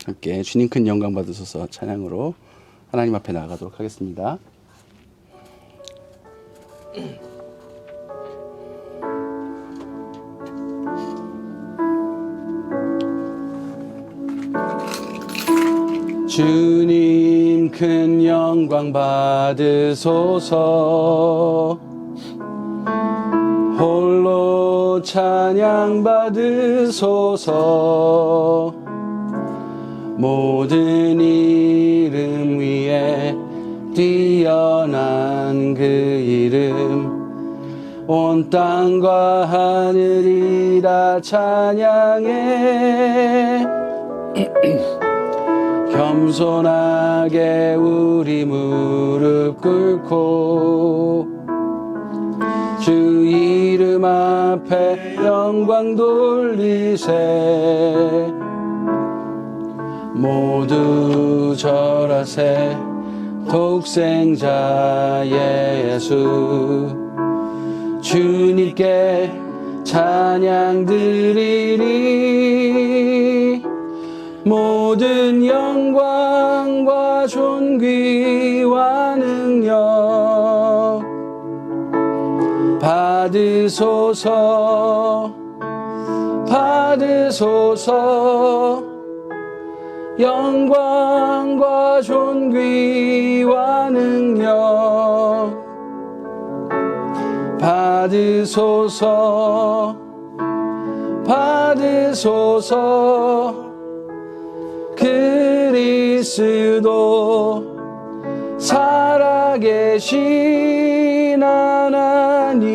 함께 주님 큰 영광 받으소서 찬양으로 하나님 앞에 나아가도록 하겠습니다. 주님 큰 영광 받으소서. 홀로 찬양 받으소서. 모든 이름 위에 뛰어난 그 이름, 온 땅과 하늘이 다 찬양해. 겸손하게 우리 무릎 꿇고 주 이름 앞에 영광 돌리세. 모두 절하세. 독생자 예수 주님께 찬양 드리리. 모든 영광과 존귀와 능력 받으소서. 받으소서. 영광과 존귀와 능력 받으소서. 받으소서. 그리스도 살아계신 하나님,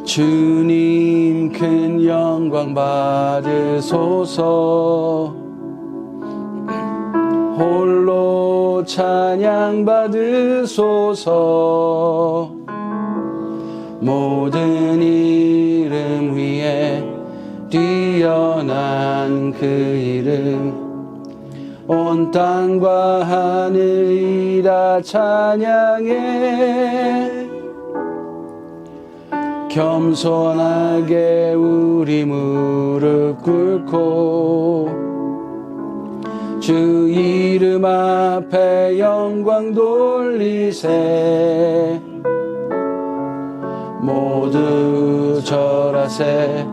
주님 큰 영광 받으소서. 홀로 찬양 받으소서. 모든 이름 위에 뛰어난 그 이름, 온 땅과 하늘이 다 찬양해. 겸손하게 우리 무릎 꿇고 주 이름 앞에 영광 돌리세. 모두 절하세.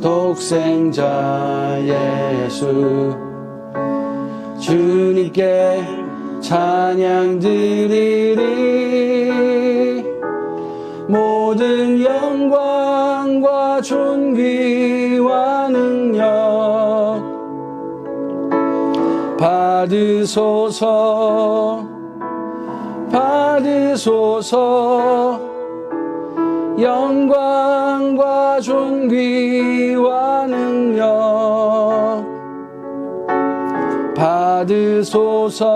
독생자 예수 주님께 찬양 드리리. 모든 영광과 존귀와 능력 받으소서. 받으소서. 영광과 존귀와 능력 받으소서.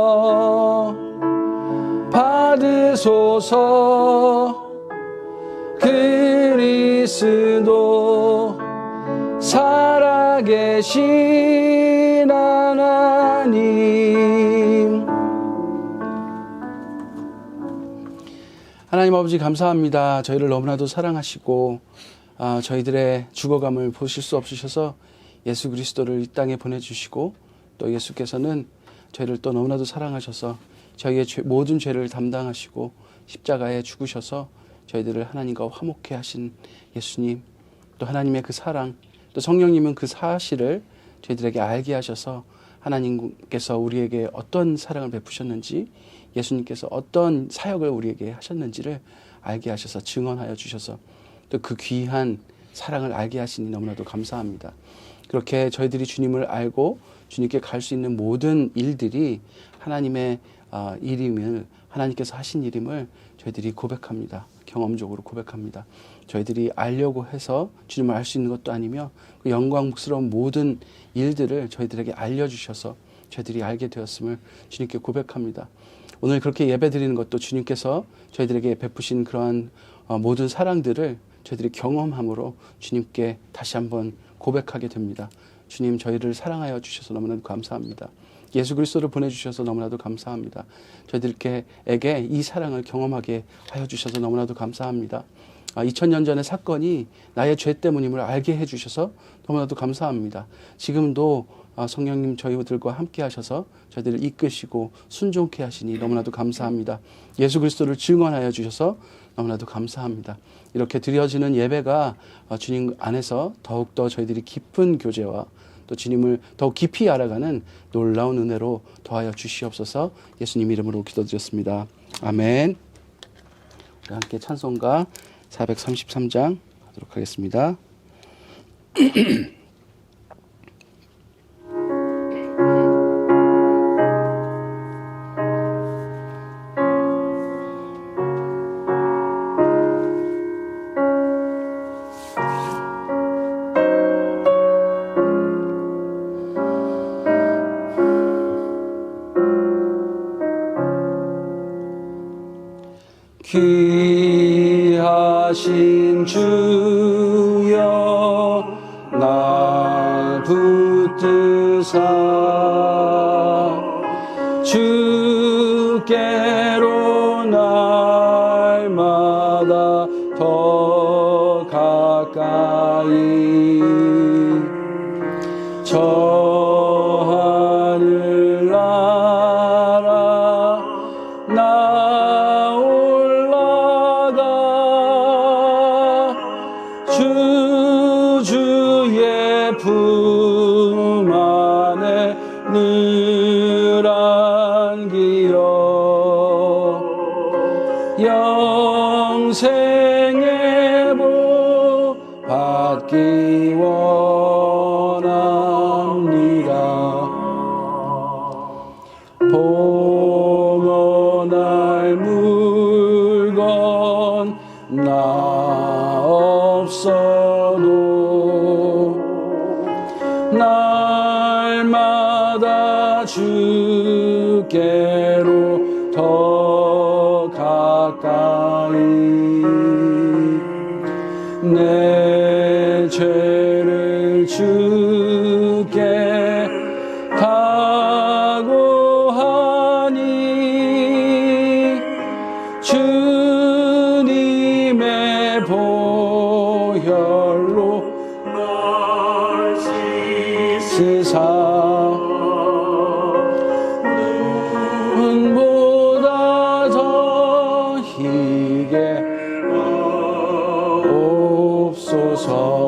받으소서. 그리스도 살아계신 하나님. 하나님 아버지 감사합니다. 저희를 너무나도 사랑하시고 저희들의 죽어감을 보실 수 없으셔서 예수 그리스도를 이 땅에 보내주시고, 또 예수께서는 저희를 또 너무나도 사랑하셔서 저희의 모든 죄를 담당하시고 십자가에 죽으셔서 저희들을 하나님과 화목케 하신 예수님, 또 하나님의 그 사랑, 또 성령님은 그 사실을 저희들에게 알게 하셔서 하나님께서 우리에게 어떤 사랑을 베푸셨는지, 예수님께서 어떤 사역을 우리에게 하셨는지를 알게 하셔서 증언하여 주셔서 또 그 귀한 사랑을 알게 하시니 너무나도 감사합니다. 그렇게 저희들이 주님을 알고 주님께 갈 수 있는 모든 일들이 하나님의 일임을, 하나님께서 하신 일임을 저희들이 고백합니다. 경험적으로 고백합니다. 저희들이 알려고 해서 주님을 알 수 있는 것도 아니며 그 영광스러운 모든 일들을 저희들에게 알려주셔서 저희들이 알게 되었음을 주님께 고백합니다. 오늘 그렇게 예배드리는 것도 주님께서 저희들에게 베푸신 그러한 모든 사랑들을 저희들이 경험함으로 주님께 다시 한번 고백하게 됩니다. 주님, 저희를 사랑하여 주셔서 너무나도 감사합니다. 예수 그리스도를 보내주셔서 너무나도 감사합니다. 저희들에게 이 사랑을 경험하게 하여 주셔서 너무나도 감사합니다. 2000년 전의 사건이 나의 죄 때문임을 알게 해주셔서 너무나도 감사합니다. 지금도 성령님 저희들과 함께 하셔서 저희들을 이끄시고 순종케 하시니 너무나도 감사합니다. 예수 그리스도를 증언하여 주셔서 너무나도 감사합니다. 이렇게 드려지는 예배가 주님 안에서 더욱더 저희들이 깊은 교제와 또 주님을 더욱 깊이 알아가는 놀라운 은혜로 더하여 주시옵소서. 예수님 이름으로 기도드렸습니다. 아멘. 우리 함께 찬송가 433장 하도록 하겠습니다. 귀하신 주여 날 붙드사 주께로 날마다 더 가까이 저 하늘 나라 나 올라가 주의 품 안에 늘 안기어 영생의 복 받기 원합니다. 봉헌할 물건 나 없어도 날마다 주께로 더 가까이 내 죄를 주께 각오하니 주님의 보혈로 날 씻으사 눈보다 더 희게 옵소서.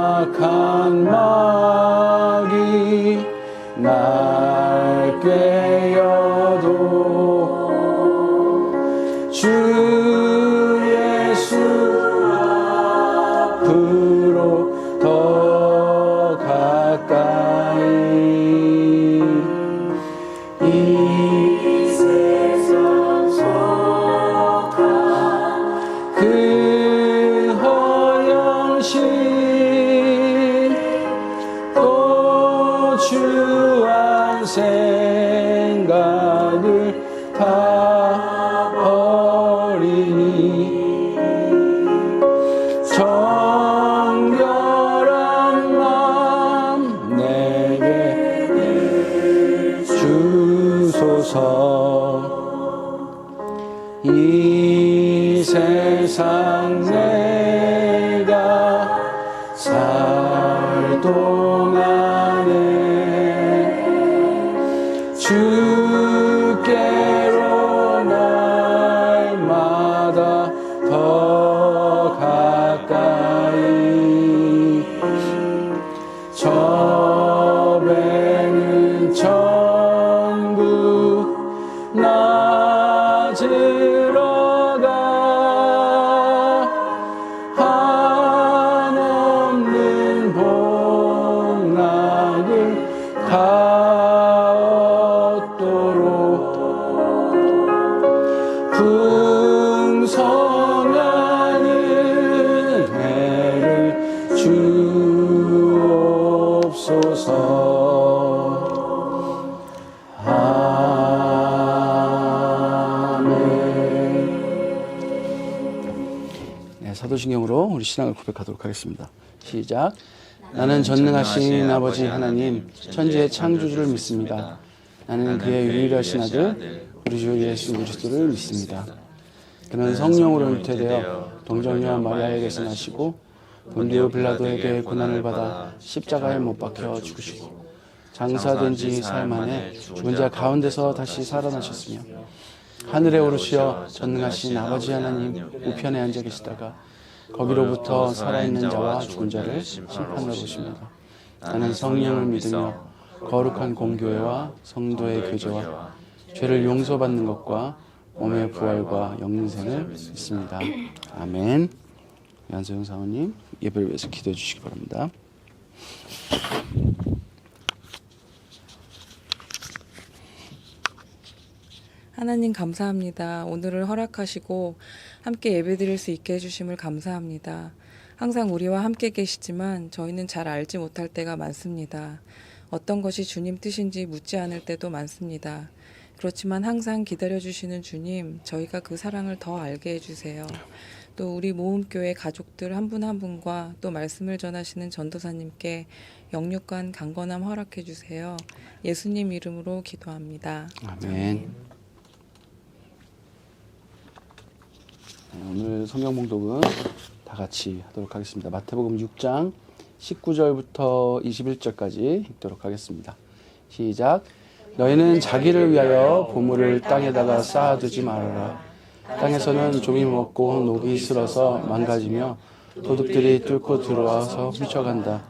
간악한 마귀 날 꾀어도 주 예수 앞으로 더 가까이 이 세상 속한 그 허영심 또 주한 생각을 다 버리니 정결한 마음 내게 주소서. 이 세상 내가 살 동안에 주께로 날마다 더 가까이 저 배는 천국 낮으러 가 한없는 복락을 다 얻도록 풍성한 은혜를 주옵소서. 네, 사도신경으로 우리 신앙을 고백하도록 하겠습니다. 시작. 나는 전능하신 아버지 하나님 천지의 창조주를 믿습니다. 나는 그의 유일하신 아들 우리 주 예수 그리스도를 믿습니다. 그는 성령으로 잉태되어 동정녀 마리아에게서 나시고 본디오 빌라도에게 고난을 받아 십자가에 못 박혀 죽으시고 장사된 지 사흘 만에 죽은 자 가운데서 다시 살아나셨으며 하늘에 오르시어 전능하신 아버지 하나님 우편에 앉아 계시다가 거기로부터 살아있는 자와 죽은 자를 심판하러 오십니다. 나는 성령을 믿으며 거룩한 공교회와 성도의 교제와 죄를 용서받는 것과 몸의 부활과 영생을 믿습니다. 아멘. 안소영 사모님 예배를 위해서 기도해 주시기 바랍니다. 하나님 감사합니다. 오늘을 허락하시고 함께 예배드릴 수 있게 해주심을 감사합니다. 항상 우리와 함께 계시지만 저희는 잘 알지 못할 때가 많습니다. 어떤 것이 주님 뜻인지 묻지 않을 때도 많습니다. 그렇지만 항상 기다려주시는 주님, 저희가 그 사랑을 더 알게 해주세요. 또 우리 모음교회 가족들 한 분 한 분과 또 말씀을 전하시는 전도사님께 영육간 강건함 허락해 주세요. 예수님 이름으로 기도합니다. 아멘. 오늘 성경 봉독은 다 같이 하도록 하겠습니다. 마태복음 6장 19절부터 21절까지 읽도록 하겠습니다. 시작. 너희는 자기를 위하여 보물을 땅에다가 쌓아두지 말아라. 땅에서는 좀이 먹고 녹이 슬어서 망가지며 도둑들이 뚫고 들어와서 훔쳐간다.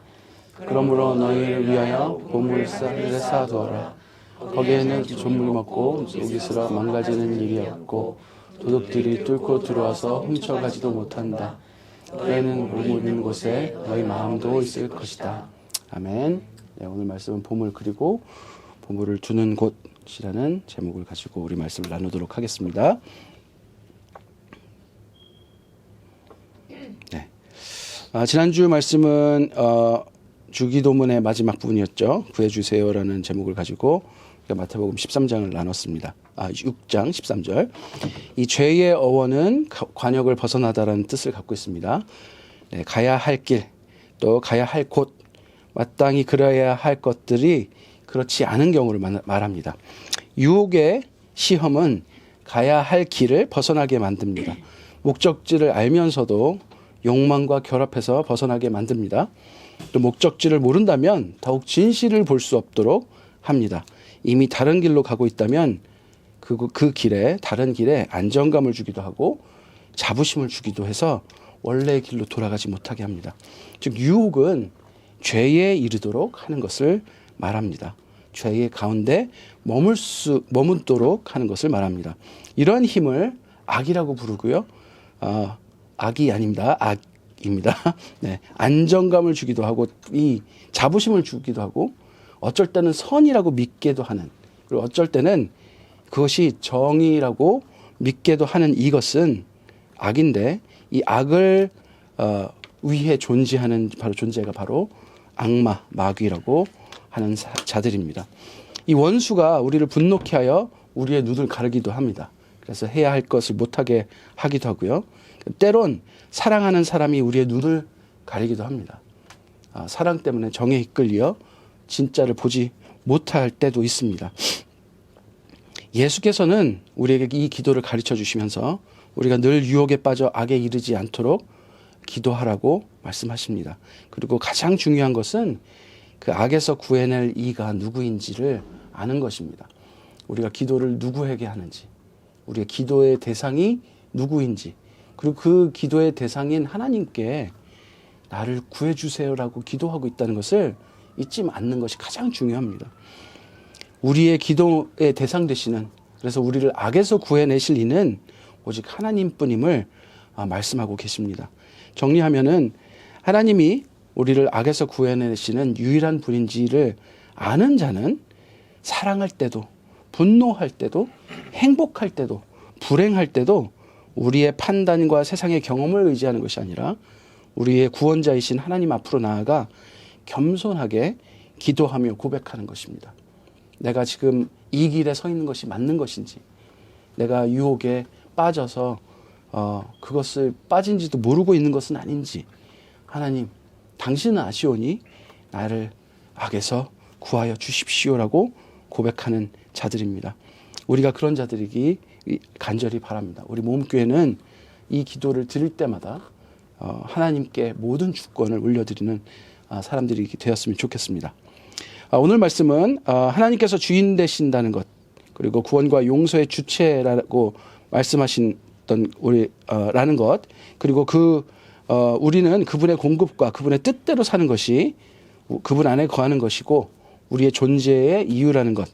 그러므로 너희를 위하여 보물을 쌓아두어라. 거기에는 좀이 먹고 녹이 슬어 망가지는 일이 없고 도둑들이 뚫고 들어와서 훔쳐가지도 못한다. 너희는 보물 있는 곳에 너희 마음도 있을 것이다. 아멘. 네, 오늘 말씀은 보물 그리고 보물을 두는 곳이라는 제목을 가지고 우리 말씀을 나누도록 하겠습니다. 네. 지난주 말씀은 주기도문의 마지막 부분이었죠. 구해주세요라는 제목을 가지고 마태복음 13장을 나눴습니다. 6장 13절. 이 죄의 어원은 관역을 벗어나다라는 뜻을 갖고 있습니다. 네, 가야 할 길, 또 가야 할 곳, 마땅히 그려야 할 것들이 그렇지 않은 경우를 말합니다. 유혹의 시험은 가야 할 길을 벗어나게 만듭니다. 목적지를 알면서도 욕망과 결합해서 벗어나게 만듭니다. 또 목적지를 모른다면 더욱 진실을 볼 수 없도록 합니다. 이미 다른 길로 가고 있다면 그 길에 다른 길에 안정감을 주기도 하고 자부심을 주기도 해서 원래의 길로 돌아가지 못하게 합니다. 즉 유혹은 죄에 이르도록 하는 것을 말합니다. 죄의 가운데 머물도록 하는 것을 말합니다. 이러한 힘을 악이라고 부르고요. 악이 아닙니다. 악입니다. 네, 안정감을 주기도 하고 이 자부심을 주기도 하고 어쩔 때는 선이라고 믿게도 하는, 그리고 어쩔 때는 그것이 정의라고 믿게도 하는 이것은 악인데, 이 악을 위해 존재하는 존재가 바로 악마, 마귀라고 하는 자들입니다. 이 원수가 우리를 분노케 하여 우리의 눈을 가르기도 합니다. 그래서 해야 할 것을 못하게 하기도 하고요. 때론 사랑하는 사람이 우리의 눈을 가리기도 합니다. 사랑 때문에 정에 이끌려 진짜를 보지 못할 때도 있습니다. 예수께서는 우리에게 이 기도를 가르쳐 주시면서 우리가 늘 유혹에 빠져 악에 이르지 않도록 기도하라고 말씀하십니다. 그리고 가장 중요한 것은 그 악에서 구해낼 이가 누구인지를 아는 것입니다. 우리가 기도를 누구에게 하는지, 우리의 기도의 대상이 누구인지, 그리고 그 기도의 대상인 하나님께 나를 구해주세요라고 기도하고 있다는 것을 잊지 않는 것이 가장 중요합니다. 우리의 기도의 대상 되시는, 그래서 우리를 악에서 구해내실 이는 오직 하나님뿐임을 말씀하고 계십니다. 정리하면은 하나님이 우리를 악에서 구해내시는 유일한 분인지를 아는 자는 사랑할 때도, 분노할 때도, 행복할 때도, 불행할 때도 우리의 판단과 세상의 경험을 의지하는 것이 아니라 우리의 구원자이신 하나님 앞으로 나아가 겸손하게 기도하며 고백하는 것입니다. 내가 지금 이 길에 서 있는 것이 맞는 것인지, 내가 유혹에 빠져서 그것을 빠진지도 모르고 있는 것은 아닌지, 하나님 당신은 아시오니 나를 악에서 구하여 주십시오라고 고백하는 자들입니다. 우리가 그런 자들이기 간절히 바랍니다. 우리 모험교회는 이 기도를 드릴 때마다 하나님께 모든 주권을 올려드리는 사람들이 되었으면 좋겠습니다. 오늘 말씀은 하나님께서 주인 되신다는 것, 그리고 구원과 용서의 주체라고 말씀하신던 라는 것, 그리고 우리는 그분의 공급과 그분의 뜻대로 사는 것이 그분 안에 거하는 것이고 우리의 존재의 이유라는 것,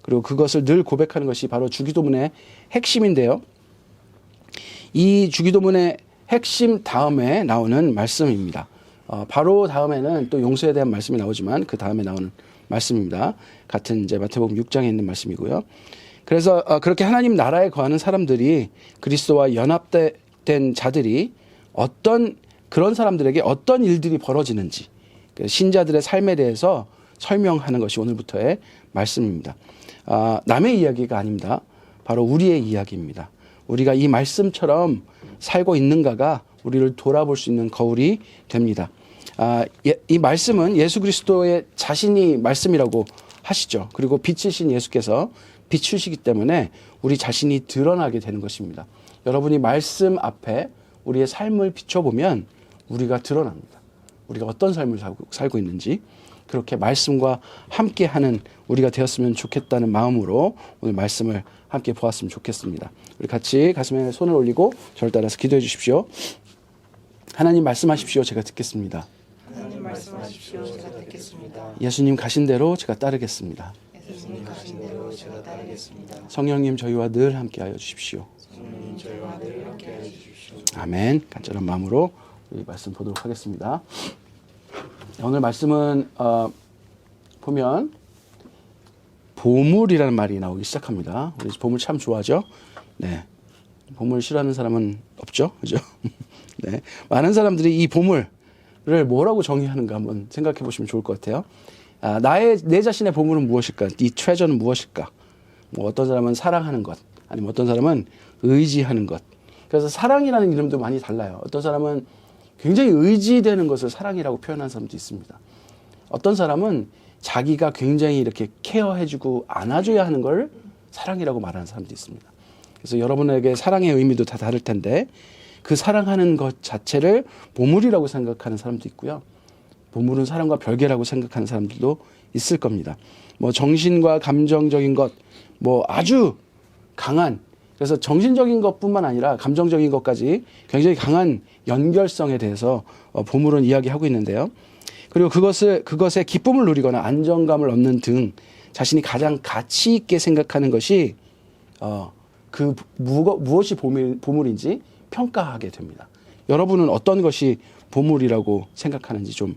그리고 그것을 늘 고백하는 것이 바로 주기도문의 핵심인데요. 이 주기도문의 핵심 다음에 나오는 말씀입니다. 바로 다음에는 또 용서에 대한 말씀이 나오지만 그 다음에 나오는 말씀입니다. 같은 이제 마태복음 6장에 있는 말씀이고요. 그래서 그렇게 하나님 나라에 거하는 사람들이, 그리스도와 연합된 자들이 그런 사람들에게 어떤 일들이 벌어지는지, 신자들의 삶에 대해서 설명하는 것이 오늘부터의 말씀입니다. 남의 이야기가 아닙니다. 바로 우리의 이야기입니다. 우리가 이 말씀처럼 살고 있는가가 우리를 돌아볼 수 있는 거울이 됩니다. 이 말씀은 예수 그리스도의 자신이 말씀이라고 하시죠. 그리고 빛이신 예수께서 비추시기 때문에 우리 자신이 드러나게 되는 것입니다. 여러분이 말씀 앞에 우리의 삶을 비춰보면 우리가 드러납니다. 우리가 어떤 삶을 살고 있는지, 그렇게 말씀과 함께하는 우리가 되었으면 좋겠다는 마음으로 오늘 말씀을 함께 보았으면 좋겠습니다. 우리 같이 가슴에 손을 올리고 저를 따라서 기도해 주십시오. 하나님 말씀하십시오. 제가 듣겠습니다. 하나님 말씀하십시오. 제가 듣겠습니다. 예수님 가신 대로 제가 따르겠습니다. 예수님 가신 대로 제가 따르겠습니다. 성령님 저희와 늘 함께하여 주십시오. 성령님 저희와 늘 함께하여 주십시오. 아멘. 간절한 마음으로 이 말씀 보도록 하겠습니다. 오늘 말씀은 보면 보물이라는 말이 나오기 시작합니다. 우리 보물 참 좋아하죠? 네. 보물 싫어하는 사람은 없죠? 그죠? 네. 많은 사람들이 이 보물을 뭐라고 정의하는가 한번 생각해 보시면 좋을 것 같아요. 내 자신의 보물은 무엇일까? 이 트레저는 무엇일까? 뭐 어떤 사람은 사랑하는 것, 아니면 어떤 사람은 의지하는 것. 그래서 사랑이라는 이름도 많이 달라요. 어떤 사람은 굉장히 의지되는 것을 사랑이라고 표현하는 사람도 있습니다. 어떤 사람은 자기가 굉장히 이렇게 케어해주고 안아줘야 하는 걸 사랑이라고 말하는 사람도 있습니다. 그래서 여러분에게 사랑의 의미도 다 다를 텐데 그 사랑하는 것 자체를 보물이라고 생각하는 사람도 있고요. 보물은 사랑과 별개라고 생각하는 사람들도 있을 겁니다. 뭐 정신과 감정적인 것, 뭐 아주 강한, 그래서 정신적인 것뿐만 아니라 감정적인 것까지 굉장히 강한 연결성에 대해서 보물은 이야기하고 있는데요. 그리고 그것에 기쁨을 누리거나 안정감을 얻는 등 자신이 가장 가치 있게 생각하는 것이 무엇이 보물인지 평가하게 됩니다. 여러분은 어떤 것이 보물이라고 생각하는지 좀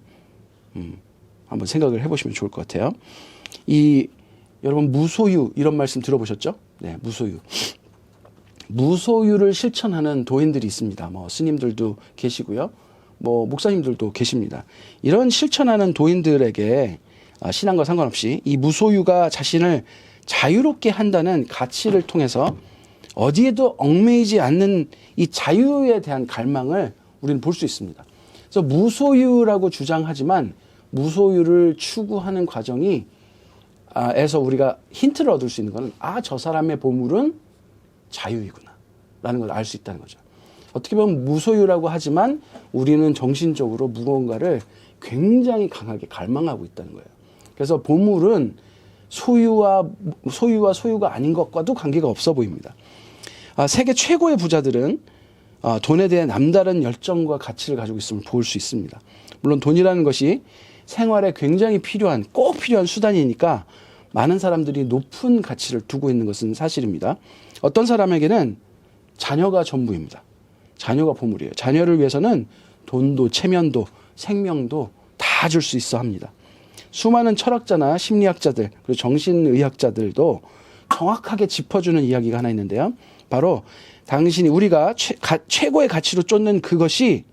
한번 생각을 해보시면 좋을 것 같아요. 여러분 무소유 이런 말씀 들어보셨죠? 네, 무소유. 무소유를 실천하는 도인들이 있습니다. 뭐 스님들도 계시고요. 뭐 목사님들도 계십니다. 이런 실천하는 도인들에게 신앙과 상관없이 이 무소유가 자신을 자유롭게 한다는 가치를 통해서 어디에도 얽매이지 않는 이 자유에 대한 갈망을 우리는 볼 수 있습니다. 그래서 무소유라고 주장하지만 무소유를 추구하는 과정이 에서 우리가 힌트를 얻을 수 있는 것은 저 사람의 보물은 자유이구나 라는 걸 알 수 있다는 거죠. 어떻게 보면 무소유라고 하지만 우리는 정신적으로 무언가를 굉장히 강하게 갈망하고 있다는 거예요. 그래서 보물은 소유와 소유가 아닌 것과도 관계가 없어 보입니다. 세계 최고의 부자들은 돈에 대해 남다른 열정과 가치를 가지고 있음을 볼 수 있습니다. 물론 돈이라는 것이 생활에 굉장히 꼭 필요한 수단이니까 많은 사람들이 높은 가치를 두고 있는 것은 사실입니다. 어떤 사람에게는 자녀가 전부입니다. 자녀가 보물이에요. 자녀를 위해서는 돈도 체면도 생명도 다 줄 수 있어 합니다. 수많은 철학자나 심리학자들 그리고 정신의학자들도 정확하게 짚어주는 이야기가 하나 있는데요. 바로 우리가 최고의 가치로 쫓는 그것이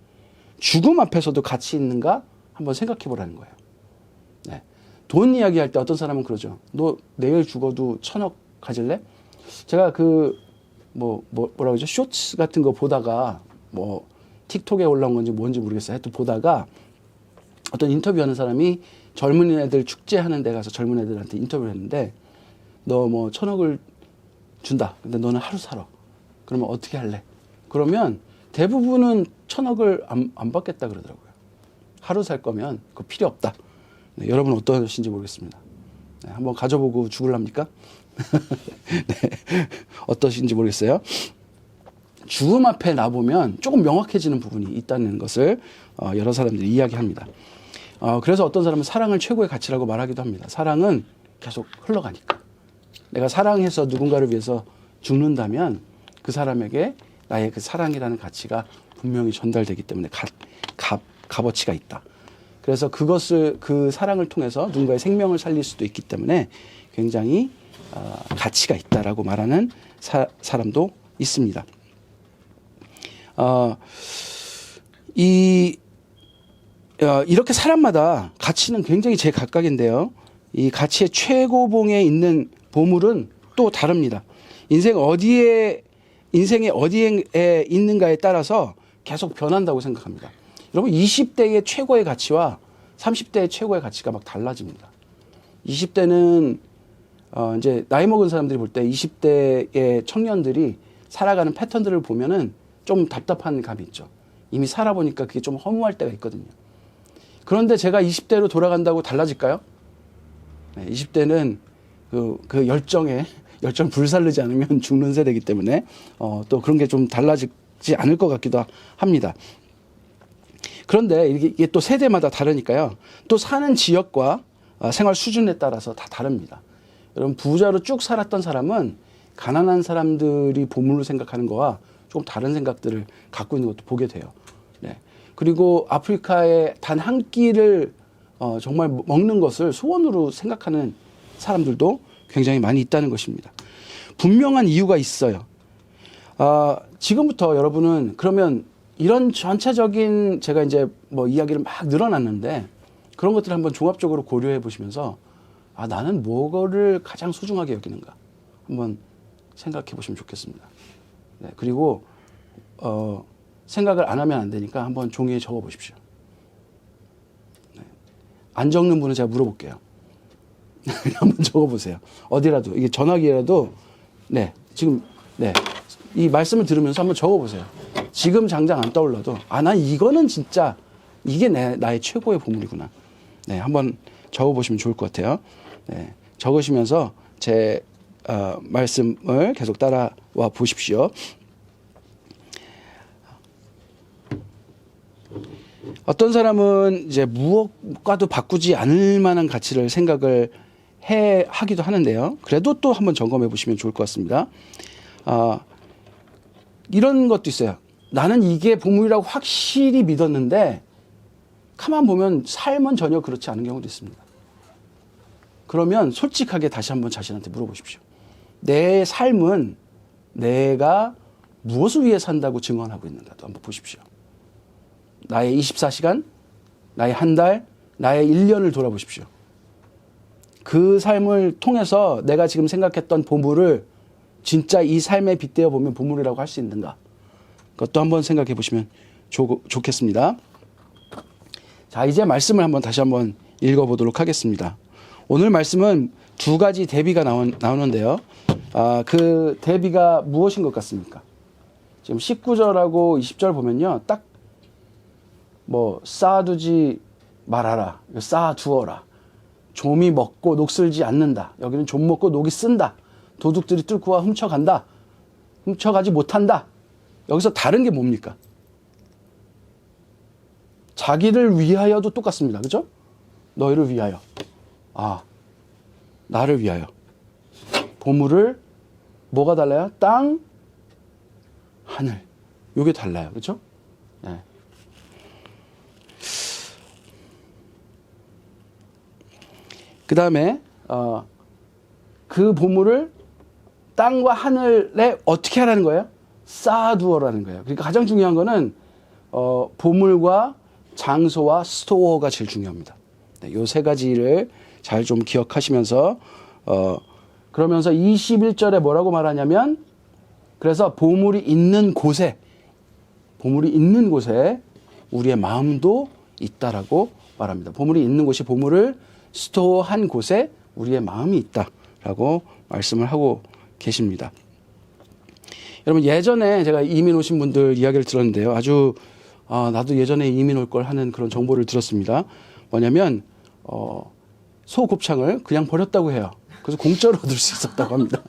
죽음 앞에서도 가치 있는가 한번 생각해 보라는 거예요. 네. 돈 이야기할 때 어떤 사람은 그러죠. 너 내일 죽어도 1,000억 가질래? 제가 뭐라고 그러죠? 쇼츠 같은 거 보다가 뭐 틱톡에 올라온 건지 뭔지 모르겠어요. 하여튼 보다가 어떤 인터뷰하는 사람이 젊은 애들 축제하는 데 가서 젊은 애들한테 인터뷰를 했는데 너 뭐 1,000억을 준다. 근데 너는 하루 살아. 그러면 어떻게 할래? 그러면 대부분은 1,000억을 안 받겠다 그러더라고요. 하루 살 거면 그거 필요 없다. 네, 여러분 어떠신지 모르겠습니다. 네, 한번 가져보고 죽을랍니까? 네, 어떠신지 모르겠어요. 죽음 앞에 나보면 조금 명확해지는 부분이 있다는 것을 여러 사람들이 이야기합니다. 그래서 어떤 사람은 사랑을 최고의 가치라고 말하기도 합니다. 사랑은 계속 흘러가니까. 내가 사랑해서 누군가를 위해서 죽는다면 그 사람에게 나의 그 사랑이라는 가치가 분명히 전달되기 때문에 값어치가 있다. 그래서 그 사랑을 통해서 누군가의 생명을 살릴 수도 있기 때문에 굉장히 가치가 있다라고 말하는 사람도 있습니다. 이렇게 사람마다 가치는 굉장히 제각각인데요. 이 가치의 최고봉에 있는 보물은 또 다릅니다. 인생이 어디에 있는가에 따라서 계속 변한다고 생각합니다. 여러분 20대의 최고의 가치와 30대의 최고의 가치가 막 달라집니다. 20대는 이제 나이 먹은 사람들이 볼 때 20대의 청년들이 살아가는 패턴들을 보면은 좀 답답한 감이 있죠. 이미 살아보니까 그게 좀 허무할 때가 있거든요. 그런데 제가 20대로 돌아간다고 달라질까요? 네, 20대는 그 열정 불살르지 않으면 죽는 세대이기 때문에 또 그런 게 좀 달라지지 않을 것 같기도 합니다. 그런데 이게 또 세대마다 다르니까요. 또 사는 지역과 생활 수준에 따라서 다 다릅니다. 여러분 부자로 쭉 살았던 사람은 가난한 사람들이 보물로 생각하는 거와 조금 다른 생각들을 갖고 있는 것도 보게 돼요. 네. 그리고 아프리카의 단 한 끼를 정말 먹는 것을 소원으로 생각하는 사람들도 굉장히 많이 있다는 것입니다. 분명한 이유가 있어요. 지금부터 여러분은 그러면 이런 전체적인 제가 이제 뭐 이야기를 막 늘어놨는데 그런 것들을 한번 종합적으로 고려해 보시면서 나는 뭐를 가장 소중하게 여기는가 한번 생각해 보시면 좋겠습니다. 네, 그리고 생각을 안 하면 안 되니까 한번 종이에 적어 보십시오. 네. 안 적는 분은 제가 물어볼게요. 한번 적어 보세요. 어디라도 이게 전화기라도 네 지금 네 이 말씀을 들으면서 한번 적어 보세요. 지금 당장 안 떠올라도 난 이거는 진짜 이게 나의 최고의 보물이구나. 네 한번 적어 보시면 좋을 것 같아요. 네 적으시면서 제 말씀을 계속 따라와 보십시오. 어떤 사람은 이제 무엇과도 바꾸지 않을 만한 가치를 생각을 하기도 하는데요. 그래도 또 한번 점검해 보시면 좋을 것 같습니다. 이런 것도 있어요. 나는 이게 보물이라고 확실히 믿었는데 가만 보면 삶은 전혀 그렇지 않은 경우도 있습니다. 그러면 솔직하게 다시 한번 자신한테 물어보십시오. 내 삶은 내가 무엇을 위해 산다고 증언하고 있는가도 한번 보십시오. 나의 24시간, 나의 한 달, 나의 1년을 돌아보십시오. 그 삶을 통해서 내가 지금 생각했던 보물을 진짜 이 삶에 빗대어 보면 보물이라고 할 수 있는가? 그것도 한번 생각해 보시면 좋겠습니다. 자, 이제 말씀을 다시 한번 읽어보도록 하겠습니다. 오늘 말씀은 두 가지 대비가 나오는데요. 그 대비가 무엇인 것 같습니까? 지금 19절하고 20절 보면요. 딱 쌓아두지 말아라. 쌓아두어라. 좀이 먹고 녹슬지 않는다. 여기는 좀 먹고 녹이 쓴다. 도둑들이 뚫고 와 훔쳐간다. 훔쳐가지 못한다. 여기서 다른 게 뭡니까? 자기를 위하여도 똑같습니다. 그죠? 너희를 위하여. 나를 위하여. 보물을 뭐가 달라요? 땅, 하늘. 요게 달라요. 그죠? 네. 그 다음에 그 보물을 땅과 하늘에 어떻게 하라는 거예요? 쌓아두어라는 거예요. 그러니까 가장 중요한 거는 보물과 장소와 스토어가 제일 중요합니다. 네, 요 세 가지를 잘 좀 기억하시면서 그러면서 21절에 뭐라고 말하냐면 그래서 보물이 있는 곳에 우리의 마음도 있다라고 말합니다. 보물이 있는 곳이 보물을 스토어한 곳에 우리의 마음이 있다라고 말씀을 하고 계십니다. 여러분 예전에 제가 이민 오신 분들 이야기를 들었는데요. 아주 나도 예전에 이민 올 걸 하는 그런 정보를 들었습니다. 뭐냐면 소곱창을 그냥 버렸다고 해요. 그래서 공짜로 얻을 수 있었다고 합니다.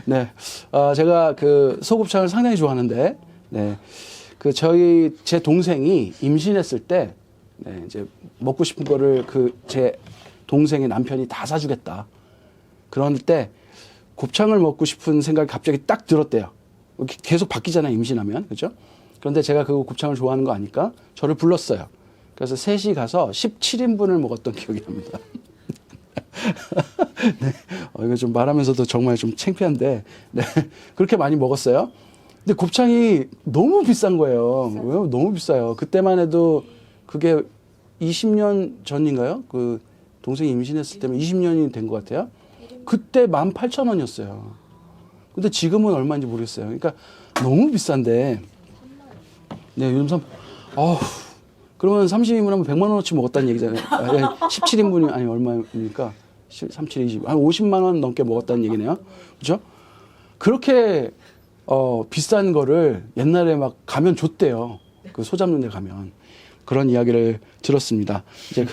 네. 제가 그 소곱창을 상당히 좋아하는데, 네. 제 동생이 임신했을 때, 네, 이제 먹고 싶은 거를 제 동생의 남편이 다 사주겠다. 그럴 때 곱창을 먹고 싶은 생각이 갑자기 딱 들었대요. 계속 바뀌잖아요, 임신하면. 그죠? 그런데 제가 그 곱창을 좋아하는 거 아니까 저를 불렀어요. 그래서 셋이 가서 17인분을 먹었던 기억이 납니다. 네. 이거 좀 말하면서도 정말 좀 창피한데, 네. 그렇게 많이 먹었어요. 근데 곱창이 너무 비싼 거예요. 왜? 너무 비싸요. 그때만 해도 그게 20년 전인가요? 그 동생이 임신했을 때면 20년이 된 것 같아요. 그때 18,000원이었어요. 근데 지금은 얼마인지 모르겠어요. 그러니까 너무 비싼데, 네, 요즘 그러면 30인분 하면 100만 원어치 먹었다는 얘기잖아요. 17인분이 아니 얼마입니까? 37, 20, 한 50만 원 넘게 먹었다는 얘기네요. 그렇죠? 그렇게 비싼 거를 옛날에 막 가면 줬대요. 그 소 잡는 데 가면. 그런 이야기를 들었습니다. 이제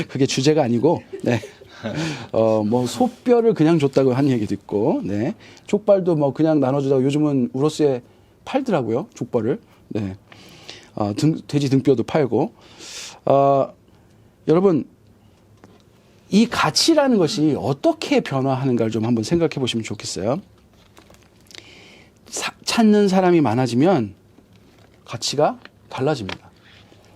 그게 주제가 아니고, 네. 뭐 소뼈를 그냥 줬다고 한 얘기도 있고, 네. 족발도 뭐 그냥 나눠주다가 요즘은 우로스에 팔더라고요. 족발을. 네. 돼지 등뼈도 팔고. 여러분, 이 가치라는 것이 어떻게 변화하는가를 좀 한번 생각해 보시면 좋겠어요. 찾는 사람이 많아지면 가치가 달라집니다.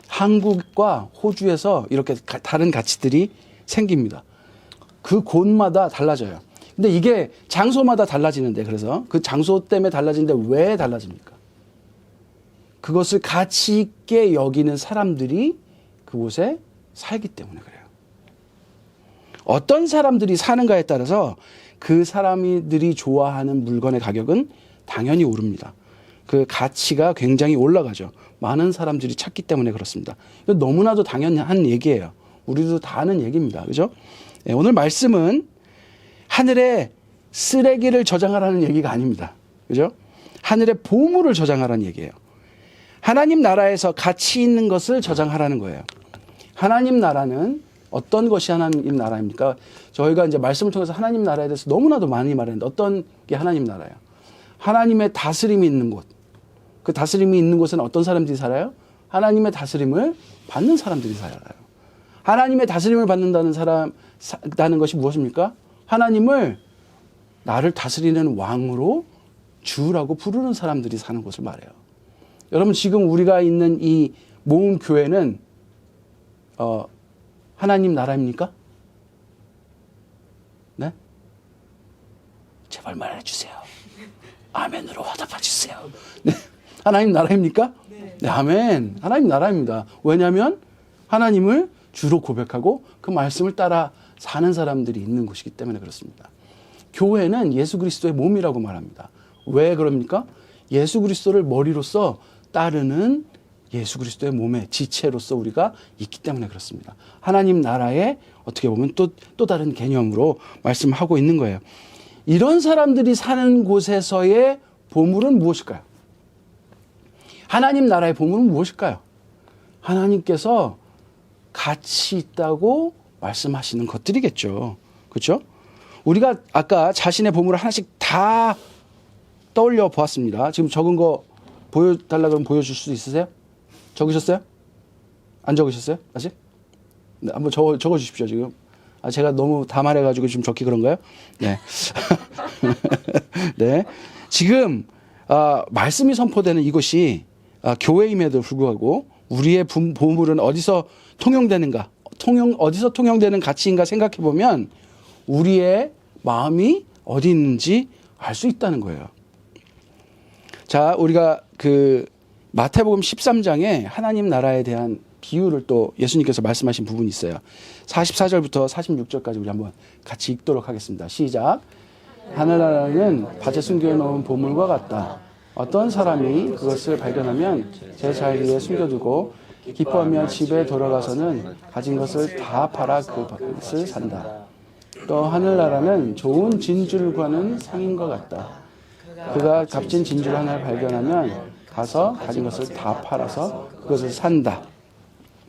한국과 호주에서 이렇게 다른 가치들이 생깁니다. 그 곳마다 달라져요. 근데 이게 장소마다 달라지는데, 그래서 그 장소 때문에 달라지는데 왜 달라집니까? 그것을 가치 있게 여기는 사람들이 그곳에 살기 때문에 그래요. 어떤 사람들이 사는가에 따라서 그 사람들이 좋아하는 물건의 가격은 당연히 오릅니다. 그 가치가 굉장히 올라가죠. 많은 사람들이 찾기 때문에 그렇습니다. 너무나도 당연한 얘기예요. 우리도 다 아는 얘기입니다. 그죠? 네, 오늘 말씀은 하늘에 쓰레기를 저장하라는 얘기가 아닙니다. 그죠? 하늘의 보물을 저장하라는 얘기예요. 하나님 나라에서 가치 있는 것을 저장하라는 거예요. 하나님 나라는 어떤 것이 하나님 나라입니까? 저희가 이제 말씀을 통해서 하나님 나라에 대해서 너무나도 많이 말했는데 어떤 게 하나님 나라예요? 하나님의 다스림이 있는 곳. 그 다스림이 있는 곳에는 어떤 사람들이 살아요? 하나님의 다스림을 받는 사람들이 살아요. 하나님의 다스림을 받는다는 것이 무엇입니까? 하나님을 나를 다스리는 왕으로 주라고 부르는 사람들이 사는 곳을 말해요. 여러분, 지금 우리가 있는 이 모음 교회는 하나님 나라입니까? 네? 제발 말해주세요. 아멘으로 화답해 주세요. 네. 하나님 나라입니까? 네, 아멘. 하나님 나라입니다. 왜냐하면 하나님을 주로 고백하고 그 말씀을 따라 사는 사람들이 있는 곳이기 때문에 그렇습니다. 교회는 예수 그리스도의 몸이라고 말합니다. 왜 그럽니까? 예수 그리스도를 머리로서 따르는 예수 그리스도의 몸의 지체로서 우리가 있기 때문에 그렇습니다. 하나님 나라의 어떻게 보면 또 다른 개념으로 말씀하고 있는 거예요. 이런 사람들이 사는 곳에서의 보물은 무엇일까요? 하나님 나라의 보물은 무엇일까요? 하나님께서 가치 있다고 말씀하시는 것들이겠죠. 그렇죠? 우리가 아까 자신의 보물을 하나씩 다 떠올려 보았습니다. 지금 적은 거 보여달라 그러면 보여줄 수 있으세요? 적으셨어요? 안 적으셨어요? 아직? 네, 한번 적어 주십시오, 지금. 제가 너무 다 말해가지고 좀 적기 그런가요? 네. 네. 지금, 말씀이 선포되는 이곳이 교회임에도 불구하고 우리의 보물은 어디서 통용되는가? 어디서 통용되는 가치인가 생각해 보면 우리의 마음이 어디 있는지 알 수 있다는 거예요. 자, 우리가 마태복음 13장에 하나님 나라에 대한 비유를 또 예수님께서 말씀하신 부분이 있어요. 44절부터 46절까지 우리 한번 같이 읽도록 하겠습니다. 시작. 하늘나라는 밭에 숨겨놓은 보물과 같다. 어떤 사람이 그것을 발견하면 제 자리에 숨겨두고 기뻐하며 집에 돌아가서는 가진 것을 다 팔아 그것을 산다. 또 하늘나라는 좋은 진주를 구하는 상인과 같다. 그가 값진 진주를 하나 발견하면 가서 가진 것을 다 팔아서 그것을 산다.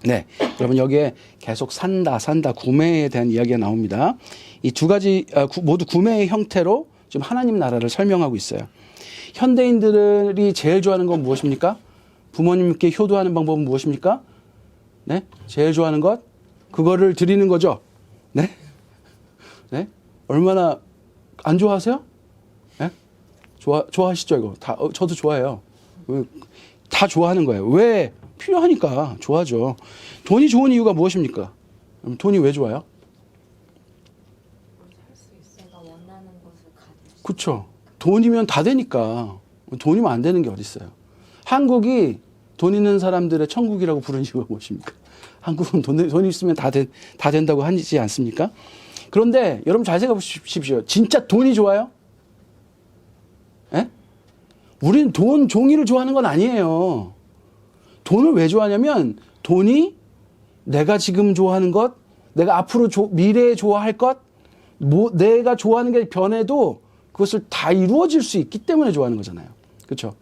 네, 여러분 여기에 계속 산다, 구매에 대한 이야기가 나옵니다. 이 두 가지 모두 구매의 형태로 지금 하나님 나라를 설명하고 있어요. 현대인들이 제일 좋아하는 건 무엇입니까? 부모님께 효도하는 방법은 무엇입니까? 네, 제일 좋아하는 것 그거를 드리는 거죠. 네, 네, 얼마나 안 좋아하세요? 네, 좋아하시죠 이거 다 저도 좋아해요. 다 좋아하는 거예요. 왜? 필요하니까 좋아하죠. 돈이 좋은 이유가 무엇입니까? 돈이 왜 좋아요? 그렇죠. 돈이면 다 되니까. 돈이면 안 되는 게 어디 있어요. 한국이 돈 있는 사람들의 천국이라고 부르는 이유가 무엇입니까? 한국은 돈이 있으면 다 된다고 하지 않습니까? 그런데 여러분 잘 생각해 보십시오. 진짜 돈이 좋아요? 예? 우리는 돈 종이를 좋아하는 건 아니에요. 돈을 왜 좋아하냐면 돈이 내가 지금 좋아하는 것, 내가 앞으로 미래에 좋아할 것, 내가 좋아하는 게 변해도 그것을 다 이루어질 수 있기 때문에 좋아하는 거잖아요. 그렇죠?